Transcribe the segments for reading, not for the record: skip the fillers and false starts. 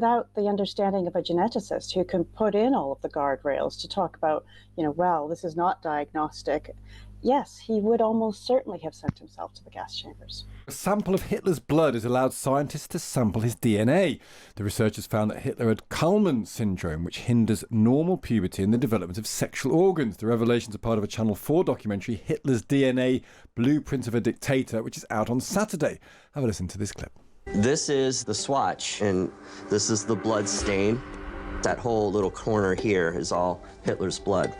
Without the understanding of a geneticist who can put in all of the guardrails to talk about, well, this is not diagnostic, yes, he would almost certainly have sent himself to the gas chambers. A sample of Hitler's blood has allowed scientists to sample his DNA. The researchers found that Hitler had Kallmann syndrome, which hinders normal puberty and the development of sexual organs. The revelations are part of a Channel 4 documentary, Hitler's DNA, Blueprint of a Dictator, which is out on Saturday. Have a listen to this clip. This is the swatch, and this is the blood stain. That whole little corner here is all Hitler's blood.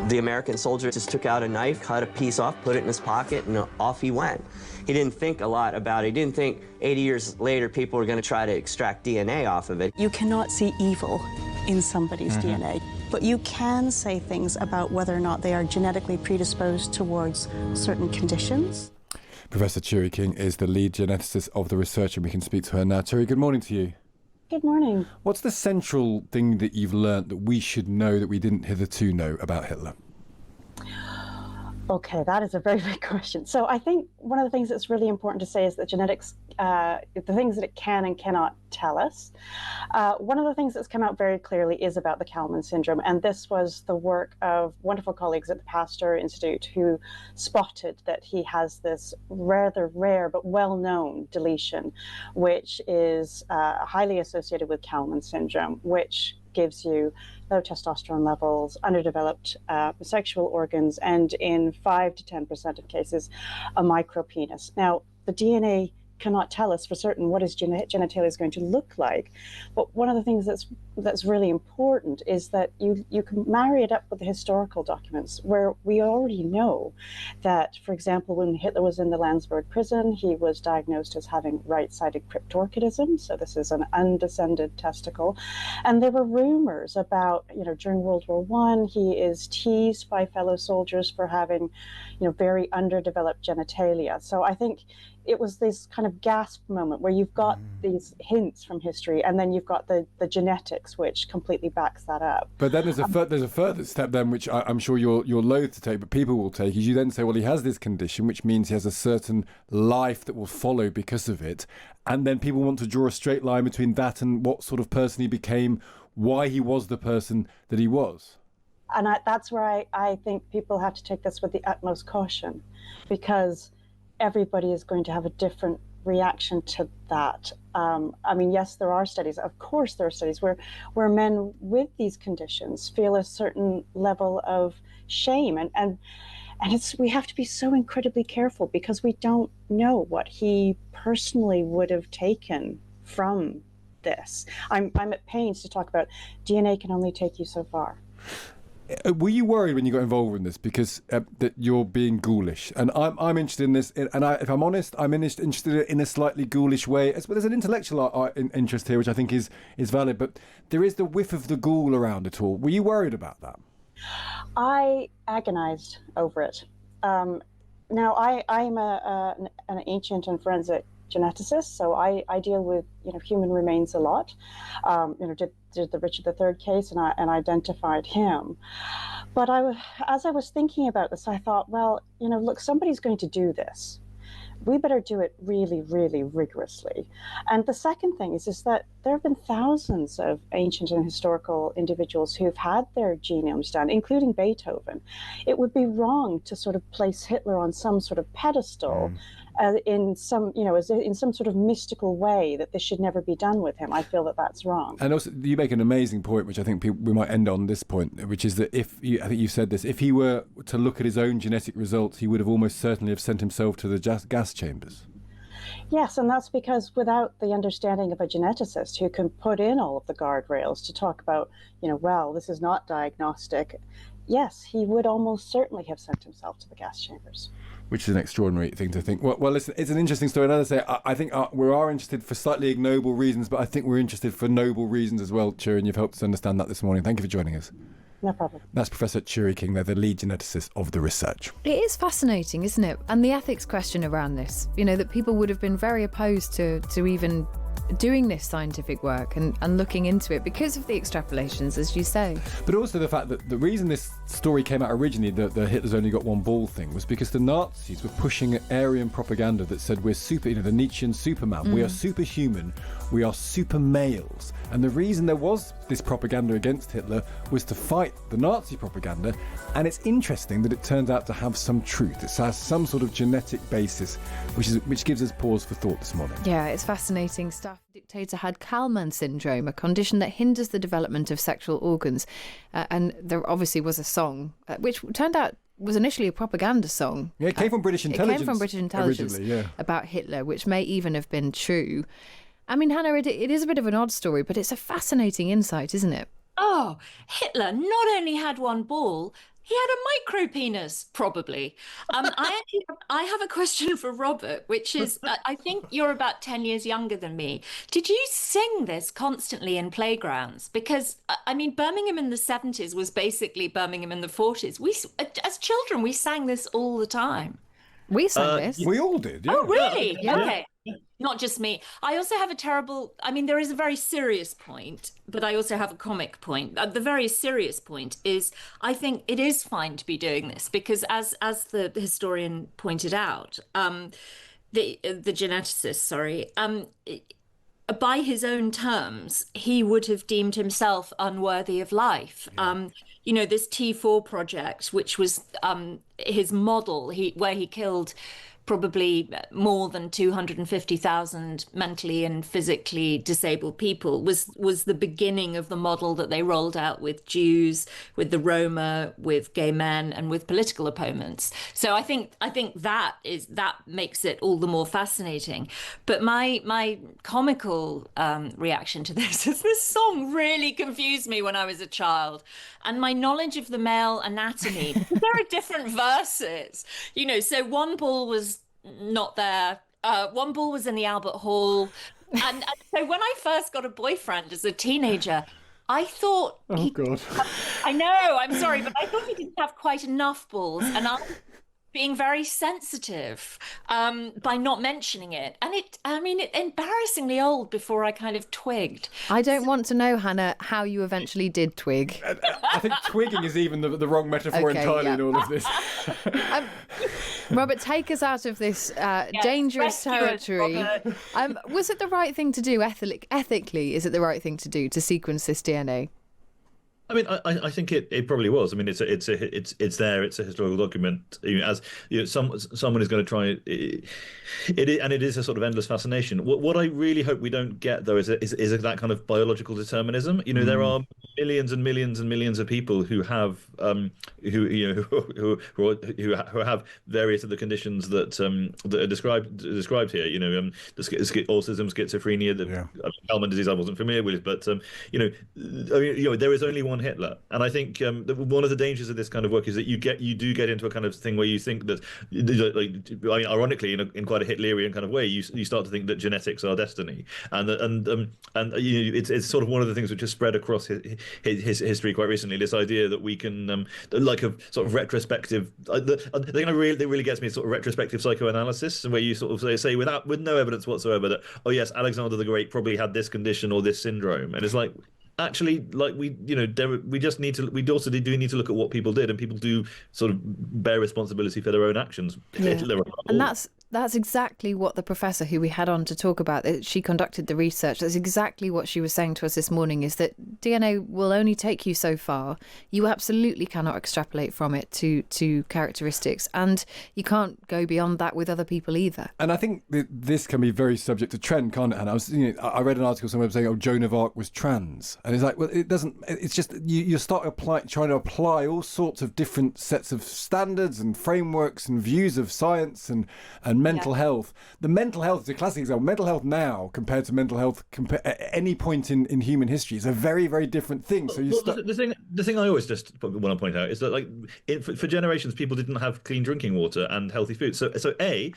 The American soldier just took out a knife, cut a piece off, put it in his pocket, and off he went. He didn't think a lot about it. He didn't think 80 years later people were going to try to extract DNA off of it. You cannot see evil in somebody's DNA, but you can say things about whether or not they are genetically predisposed towards certain conditions. Professor Turi King is the lead geneticist of the research, and we can speak to her now. Turi, good morning to you. Good morning. What's the central thing that you've learnt that we should know that we didn't hitherto know about Hitler? Okay, that is a very big question. So I think one of the things that's really important to say is that genetics, the things that it can and cannot tell us. One of the things that's come out very clearly is about the Kallmann syndrome, and this was the work of wonderful colleagues at the Pasteur Institute who spotted that he has this rather rare but well-known deletion, which is highly associated with Kallmann syndrome, which gives you low testosterone levels, underdeveloped sexual organs, and in 5 to 10% of cases, a micropenis. Now, the DNA cannot tell us for certain what his genitalia is going to look like, but one of the things that's really important is that you can marry it up with the historical documents where we already know that, for example, when Hitler was in the Landsberg prison, he was diagnosed as having right-sided cryptorchidism, so this is an undescended testicle, and there were rumors about, during World War I, he is teased by fellow soldiers for having, very underdeveloped genitalia. So I think it was this kind of gasp moment where you've got these hints from history, and then you've got the genetics, which completely backs that up. But then there's a further step then, which I'm sure you're loath to take, but people will take, is you then say, well, he has this condition, which means he has a certain life that will follow because of it. And then people want to draw a straight line between that and what sort of person he became, why he was the person that he was. And that's where I think people have to take this with the utmost caution, because everybody is going to have a different reaction to that. Yes, there are studies. Of course, there are studies where men with these conditions feel a certain level of shame, and we have to be so incredibly careful because we don't know what he personally would have taken from this. I'm at pains to talk about DNA can only take you so far. Were you worried when you got involved in this because that you're being ghoulish? And I'm interested in this, and if I'm honest, I'm interested in a slightly ghoulish way. There's an intellectual interest here, which I think is valid, but there is the whiff of the ghoul around it all. Were you worried about that? I agonized over it. Now, I'm an ancient and forensic geneticist, so I deal with human remains a lot. Did the Richard III case and identified him. But as I was thinking about this, I thought, well, look, somebody's going to do this. We better do it really, really rigorously. And the second thing is that there have been thousands of ancient and historical individuals who've had their genomes done, including Beethoven. It would be wrong to sort of place Hitler on some sort of pedestal in some sort of mystical way that this should never be done with him. I feel that that's wrong. And also, you make an amazing point, which I think we might end on this point, which is that I think you said this, if he were to look at his own genetic results, he would have almost certainly have sent himself to the gas chambers. Yes, and that's because without the understanding of a geneticist who can put in all of the guardrails to talk about, well, this is not diagnostic, yes, he would almost certainly have sent himself to the gas chambers. Which is an extraordinary thing to think. Well, listen, it's an interesting story. And as I say, I think we are interested for slightly ignoble reasons, but I think we're interested for noble reasons as well, Turi, and you've helped us understand that this morning. Thank you for joining us. No problem. That's Professor Turi King. They're the lead geneticist of the research. It is fascinating, isn't it? And the ethics question around this, that people would have been very opposed to even doing this scientific work and looking into it because of the extrapolations, as you say. But also the fact that the reason this story came out originally, the Hitler's only got one ball thing, was because the Nazis were pushing Aryan propaganda that said we're super, the Nietzschean Superman, we are superhuman, we are super males. And the reason there was this propaganda against Hitler was to fight the Nazi propaganda. And it's interesting that it turns out to have some truth. It has some sort of genetic basis, which gives us pause for thought this morning. Yeah, it's fascinating stuff. The dictator had Kallmann syndrome, a condition that hinders the development of sexual organs. And there obviously was a song, which turned out was initially a propaganda song. Yeah, it came from British intelligence. It came from British intelligence about Hitler, which may even have been true. I mean, Hannah, it is a bit of an odd story, but it's a fascinating insight, isn't it? Oh, Hitler not only had one ball, he had a micro penis, probably. I have a question for Robert, which is, I think you're about 10 years younger than me. Did you sing this constantly in playgrounds? Because, I mean, Birmingham in the 70s was basically Birmingham in the 40s. As children, we sang this all the time. We sang this. We all did, yeah. Oh, really? Yeah. Okay. Not just me. I also have there is a very serious point, but I also have a comic point. The very serious point is I think it is fine to be doing this because as the historian pointed out, the geneticist, by his own terms, he would have deemed himself unworthy of life. Yeah. This T4 project, which was his model, where he killed probably more than 250,000 mentally and physically disabled people, was the beginning of the model that they rolled out with Jews, with the Roma, with gay men, and with political opponents. So I think that makes it all the more fascinating. But my comical reaction to this is this song really confused me when I was a child, and my knowledge of the male anatomy. There are different verses, So one ball was not there. One ball was in the Albert Hall. And so when I first got a boyfriend as a teenager, I thought... Oh, God. I know, I'm sorry, but I thought he didn't have quite enough balls. And I was being very sensitive by not mentioning it. And it embarrassingly old before I kind of twigged. I don't want to know, Hannah, how you eventually did twig. I think twigging is even the wrong metaphor entirely in all of this. Robert, take us out of this dangerous territory. Was it the right thing to do ethically? Is it the right thing to do to sequence this DNA? I mean, I think it probably was. I mean, it's there. It's a historical document. Someone is going to try it, and it is a sort of endless fascination. What I really hope we don't get though is that kind of biological determinism. There are millions and millions and millions of people who have who have various of the conditions that are described here. Autism, schizophrenia, Kallmann disease. I wasn't familiar with, but there is only one Hitler, and I think one of the dangers of this kind of work is that you do get into a kind of thing where you think that, ironically, in quite a Hitlerian kind of way, you start to think that genetics are destiny, and it's sort of one of the things which has spread across his history quite recently. This idea that we can like a sort of retrospective, the thing that really gets me is sort of retrospective psychoanalysis, where you sort of say with no evidence whatsoever that, oh yes, Alexander the Great probably had this condition or this syndrome, and it's like, actually, like we also need to look at what people did, and people do sort of bear responsibility for their own actions. Yeah. And that's exactly what the professor who we had on to talk about, she conducted the research. That's exactly what she was saying to us this morning, is that DNA will only take you so far. You absolutely cannot extrapolate from it to characteristics, and you can't go beyond that with other people either. And I think this can be very subject to trend, can't it? And I read an article somewhere saying, Joan of Arc was trans. And it's like, well, it doesn't, it's just, you start trying to apply all sorts of different sets of standards and frameworks and views of science and mental health. The mental health is a classic example. Mental health now compared to mental health at any point in human history is a very, very different thing. So the thing I always just want to point out is that, like, for generations, people didn't have clean drinking water and healthy food. So they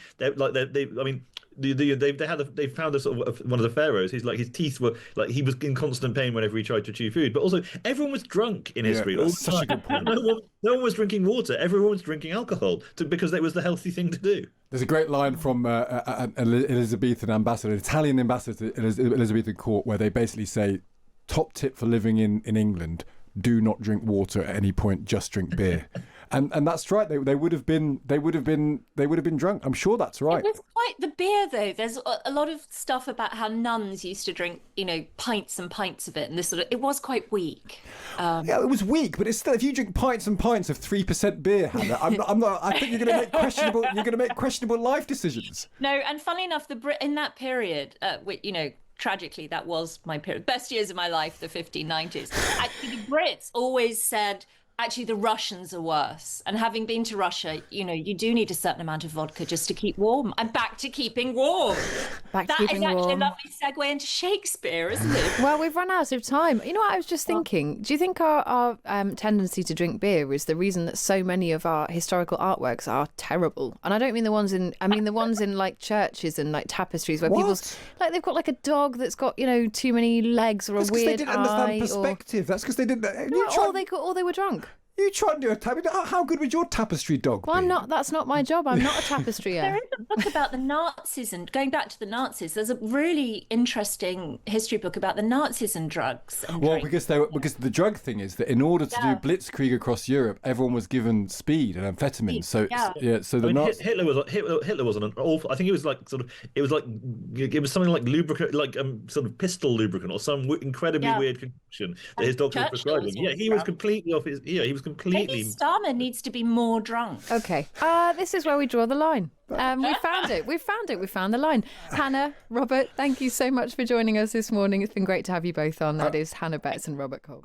found a sort of one of the pharaohs. His teeth were like, he was in constant pain whenever he tried to chew food. But also, everyone was drunk in history. That's such a good point. No one was drinking water. Everyone was drinking alcohol because it was the healthy thing to do. There's a great line from an Elizabethan ambassador, an Italian ambassador to Elizabethan court, where they basically say, top tip for living in England, do not drink water at any point, just drink beer. And that's right. They would have been drunk. I'm sure that's right. It was quite the beer, though. There's a lot of stuff about how nuns used to drink, pints and pints of it, and it was quite weak. Yeah, it was weak, but it's still, if you drink pints and pints of 3% beer, Hannah, I'm not. I think you're going to make questionable life decisions. No, and funnily enough, in that period, tragically, that was my period. Best years of my life, the 1590s. Actually, the Brits always said, actually, the Russians are worse. And having been to Russia, you do need a certain amount of vodka just to keep warm. I'm back to keeping warm. That is actually a lovely segue into Shakespeare, isn't it? Well, we've run out of time. You know what I was just thinking? Do you think our tendency to drink beer is the reason that so many of our historical artworks are terrible? And I don't mean the ones in like churches and like tapestries where people's like they've got like a dog that's got too many legs or a weird eye. They didn't understand perspective. That's because they didn't. Or they were drunk. You try and do a tapestry. How good would your tapestry dog be? Well, I'm not. That's not my job. I'm not a tapestrier. There is a book about the Nazis, and going back to the Nazis, there's a really interesting history book about the Nazis and drugs. And because the drug thing is that in order to do blitzkrieg across Europe, everyone was given speed and amphetamine. So Nazis. Hitler was on an awful. I think it was like it was something like lubricant, like sort of pistol lubricant or some incredibly weird concoction that his doctor was prescribing. Yeah, he was completely off his. Yeah, he was completely. Maybe Starmer needs to be more drunk. Okay, this is where we draw the line. We found it. We found the line. Hannah, Robert, thank you so much for joining us this morning. It's been great to have you both on. That is Hannah Betts and Robert Cole.